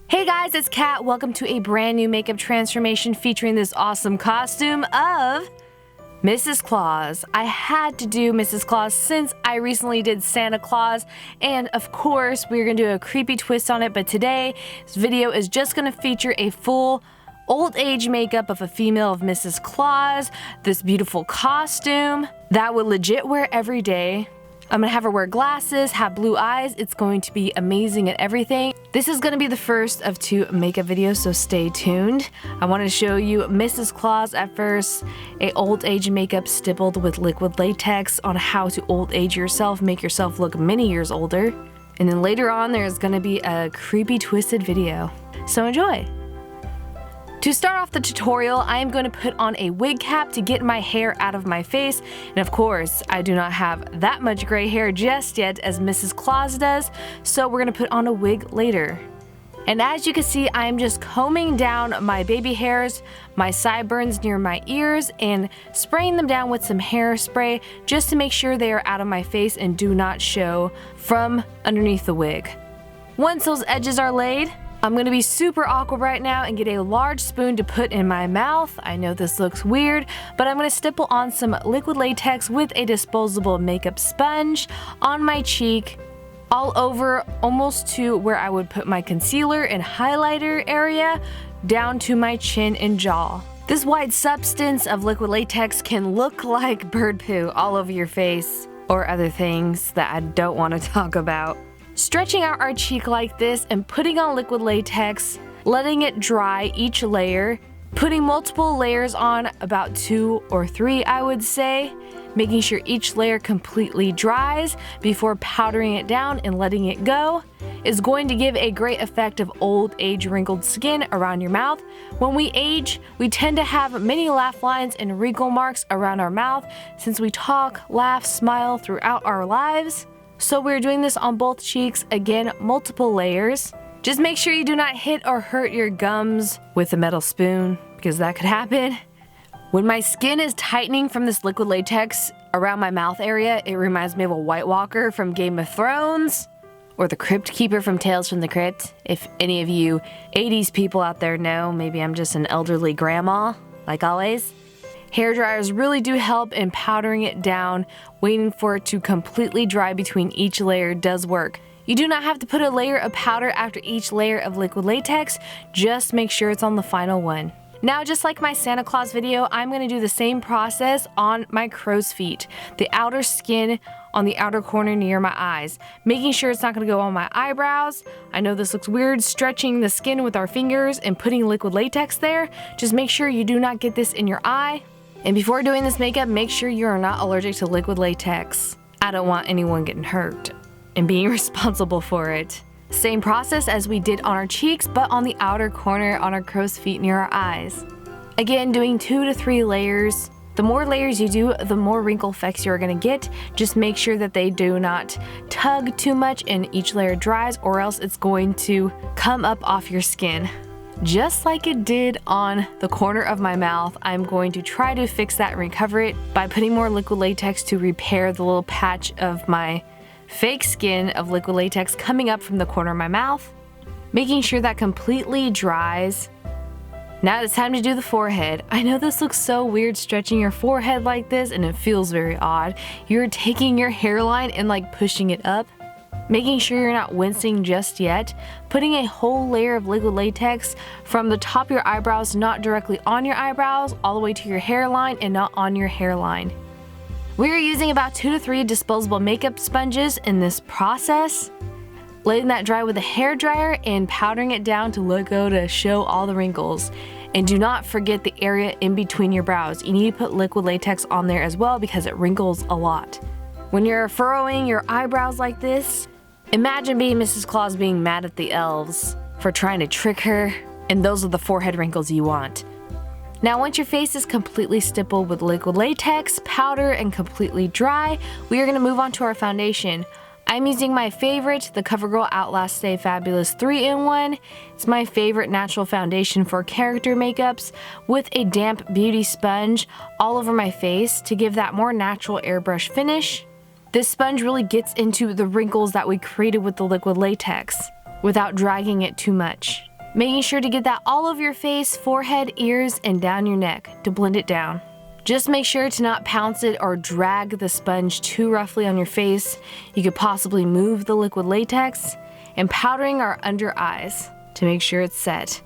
Hey guys, it's Kat. Welcome to a brand new makeup transformation featuring this awesome costume of Mrs. Claus. I had to do Mrs. Claus since I recently did Santa Claus, and of course we're gonna do a creepy twist on it, but today this video is just gonna feature a full old age makeup of a female of Mrs. Claus, this beautiful costume that would legit wear every day. I'm gonna have her wear glasses, have blue eyes. It's going to be amazing at everything. This is gonna be the first of 2 makeup videos, so stay tuned. I wanted to show you Mrs. Claus at first, a old age makeup stippled with liquid latex on how to old age yourself, make yourself look many years older. And then later on, there's gonna be a creepy twisted video. So enjoy. To start off the tutorial, I am going to put on a wig cap to get my hair out of my face, and of course, I do not have that much gray hair just yet as Mrs. Claus does, so we're going to put on a wig later. And as you can see, I am just combing down my baby hairs, my sideburns near my ears, and spraying them down with some hairspray just to make sure they are out of my face and do not show from underneath the wig. Once those edges are laid, I'm going to be super awkward right now and get a large spoon to put in my mouth. I know this looks weird, but I'm going to stipple on some liquid latex with a disposable makeup sponge on my cheek, all over almost to where I would put my concealer and highlighter area, down to my chin and jaw. This white substance of liquid latex can look like bird poo all over your face, or other things that I don't want to talk about. Stretching out our cheek like this and putting on liquid latex, letting it dry each layer, putting multiple layers on, about 2 or 3 I would say, making sure each layer completely dries before powdering it down and letting it go, is going to give a great effect of old age wrinkled skin around your mouth. When we age, we tend to have many laugh lines and wrinkle marks around our mouth since we talk, laugh, smile throughout our lives. So we're doing this on both cheeks, again, multiple layers. Just make sure you do not hit or hurt your gums with a metal spoon, because that could happen. When my skin is tightening from this liquid latex around my mouth area, it reminds me of a White Walker from Game of Thrones, or the Crypt Keeper from Tales from the Crypt. If any of you 80s people out there know, maybe I'm just an elderly grandma, like always. Hair dryers really do help in powdering it down. Waiting for it to completely dry between each layer does work. You do not have to put a layer of powder after each layer of liquid latex, just make sure it's on the final one. Now, just like my Santa Claus video, I'm going to do the same process on my crow's feet, the outer skin on the outer corner near my eyes, making sure it's not going to go on my eyebrows. I know this looks weird, stretching the skin with our fingers and putting liquid latex there. Just make sure you do not get this in your eye. And before doing this makeup, make sure you are not allergic to liquid latex. I don't want anyone getting hurt and being responsible for it. Same process as we did on our cheeks, but on the outer corner on our crow's feet near our eyes. Again, doing 2 to 3 layers. The more layers you do, the more wrinkle effects you're gonna get. Just make sure that they do not tug too much and each layer dries, or else it's going to come up off your skin. Just like it did on the corner of my mouth, I'm going to try to fix that and recover it by putting more liquid latex to repair the little patch of my fake skin of liquid latex coming up from the corner of my mouth, making sure that completely dries. Now it's time to do the forehead. I know this looks so weird stretching your forehead like this, and it feels very odd. You're taking your hairline and like pushing it up, making sure you're not wincing just yet, putting a whole layer of liquid latex from the top of your eyebrows, not directly on your eyebrows, all the way to your hairline and not on your hairline. We're using about 2 to 3 disposable makeup sponges in this process, letting that dry with a hair dryer and powdering it down to let go to show all the wrinkles. And do not forget the area in between your brows. You need to put liquid latex on there as well because it wrinkles a lot. When you're furrowing your eyebrows like this, imagine being Mrs. Claus being mad at the elves for trying to trick her, and those are the forehead wrinkles you want. Now, once your face is completely stippled with liquid latex, powder, and completely dry, we are going to move on to our foundation. I'm using my favorite, the CoverGirl Outlast Stay Fabulous 3-in-1. It's my favorite natural foundation for character makeups, with a damp beauty sponge all over my face to give that more natural airbrush finish. This sponge really gets into the wrinkles that we created with the liquid latex without dragging it too much. making sure to get that all over your face, forehead, ears, and down your neck to blend it down. Just make sure to not pounce it or drag the sponge too roughly on your face. You could possibly move the liquid latex. And powdering our under eyes to make sure it's set.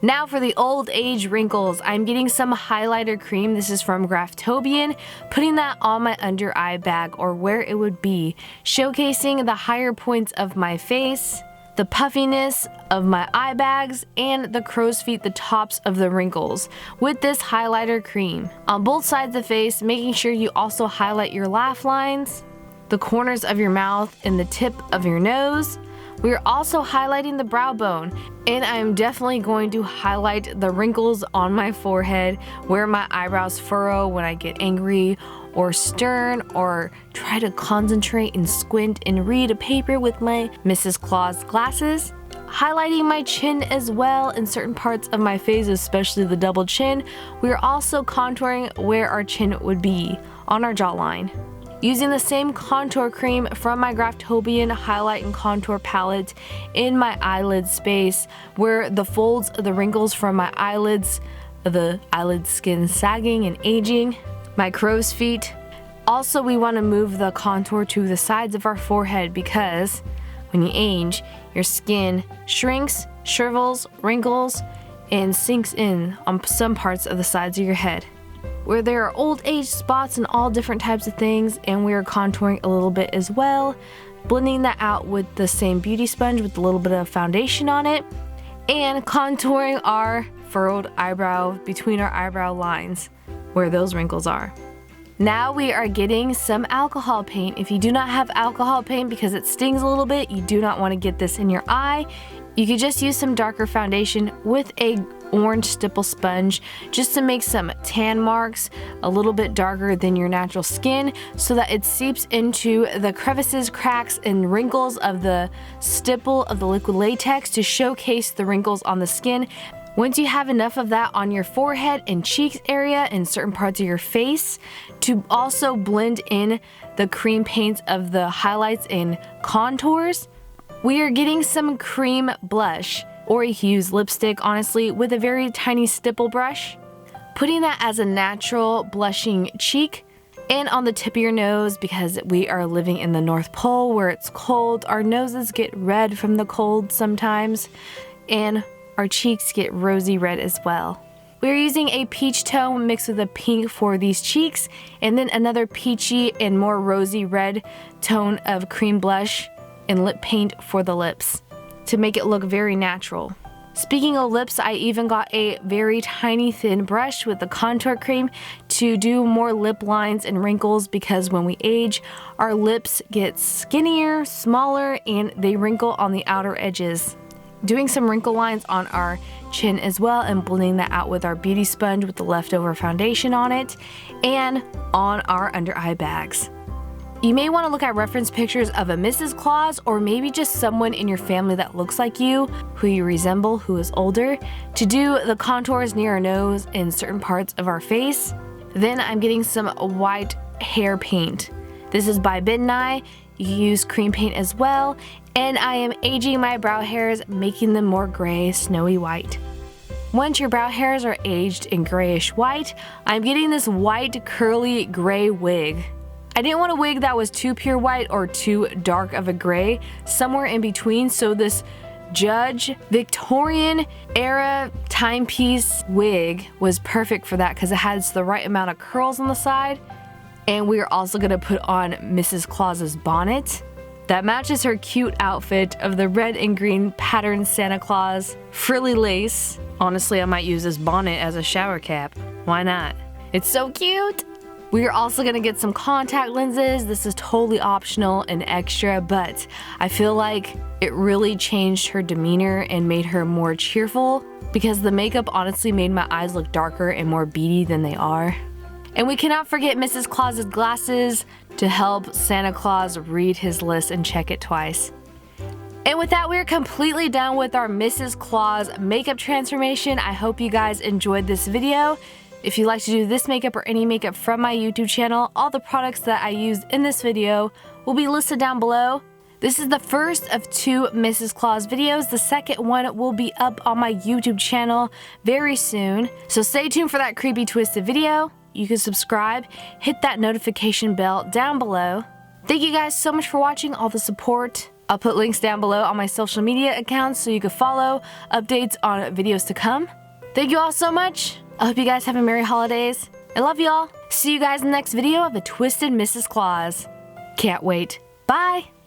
Now for the old age wrinkles, I'm getting some highlighter cream. This is from Graftobian, putting that on my under eye bag or where it would be, showcasing the higher points of my face, the puffiness of my eye bags, and the crow's feet, the tops of the wrinkles, with this highlighter cream. On both sides of the face, making sure you also highlight your laugh lines, the corners of your mouth, and the tip of your nose. We are also highlighting the brow bone, and I'm definitely going to highlight the wrinkles on my forehead, where my eyebrows furrow when I get angry or stern or try to concentrate and squint and read a paper with my Mrs. Claus glasses. Highlighting my chin as well in certain parts of my face, especially the double chin. We are also contouring where our chin would be on our jawline. Using the same contour cream from my Graftobian Highlight and Contour Palette in my eyelid space, where the folds of the wrinkles from my eyelids, the eyelid skin sagging and aging, my crow's feet. Also, we want to move the contour to the sides of our forehead because when you age, your skin shrinks, shrivels, wrinkles, and sinks in on some parts of the sides of your head, where there are old age spots and all different types of things, and we are contouring a little bit as well, blending that out with the same beauty sponge with a little bit of foundation on it, and contouring our furrowed eyebrow between our eyebrow lines where those wrinkles are. Now we are getting some alcohol paint. If you do not have alcohol paint because it stings a little bit, you do not want to get this in your eye. You could just use some darker foundation with a orange stipple sponge just to make some tan marks a little bit darker than your natural skin so that it seeps into the crevices, cracks, and wrinkles of the stipple of the liquid latex to showcase the wrinkles on the skin. Once you have enough of that on your forehead and cheeks area and certain parts of your face to also blend in the cream paints of the highlights and contours, we are getting some cream blush, or you can use lipstick, honestly, with a very tiny stipple brush. Putting that as a natural blushing cheek and on the tip of your nose because we are living in the North Pole where it's cold. Our noses get red from the cold sometimes, and our cheeks get rosy red as well. We're using a peach tone mixed with a pink for these cheeks, and then another peachy and more rosy red tone of cream blush and lip paint for the lips to make it look very natural. Speaking of lips, I even got a very tiny thin brush with the contour cream to do more lip lines and wrinkles because when we age, our lips get skinnier, smaller, and they wrinkle on the outer edges. Doing some wrinkle lines on our chin as well and blending that out with our beauty sponge with the leftover foundation on it and on our under eye bags. You may want to look at reference pictures of a Mrs. Claus or maybe just someone in your family that looks like you, who you resemble, who is older, to do the contours near our nose and certain parts of our face. Then I'm getting some white hair paint. This is by Nye. You can use cream paint as well, and I am aging my brow hairs, making them more gray, snowy white. Once your brow hairs are aged in grayish white, I'm getting this white curly gray wig. I didn't want a wig that was too pure white or too dark of a gray, somewhere in between, so this Judge Victorian era timepiece wig was perfect for that because it has the right amount of curls on the side. And we are also going to put on Mrs. Claus's bonnet that matches her cute outfit of the red and green patterned Santa Claus frilly lace. Honestly, I might use this bonnet as a shower cap. Why not? It's so cute! We are also going to get some contact lenses. This is totally optional and extra, but I feel like it really changed her demeanor and made her more cheerful because the makeup honestly made my eyes look darker and more beady than they are. And we cannot forget Mrs. Claus's glasses to help Santa Claus read his list and check it twice. And with that, we are completely done with our Mrs. Claus makeup transformation. I hope you guys enjoyed this video. If you'd like to do this makeup or any makeup from my YouTube channel, all the products that I used in this video will be listed down below. This is the first of 2 Mrs. Claus videos. The second one will be up on my YouTube channel very soon. So stay tuned for that creepy twisted video. You can subscribe, hit that notification bell down below. Thank you guys so much for watching, all the support. I'll put links down below on my social media accounts so you can follow updates on videos to come. Thank you all so much. I hope you guys have a Merry Holidays. I love you all. See you guys in the next video of a Twisted Mrs. Claus. Can't wait. Bye!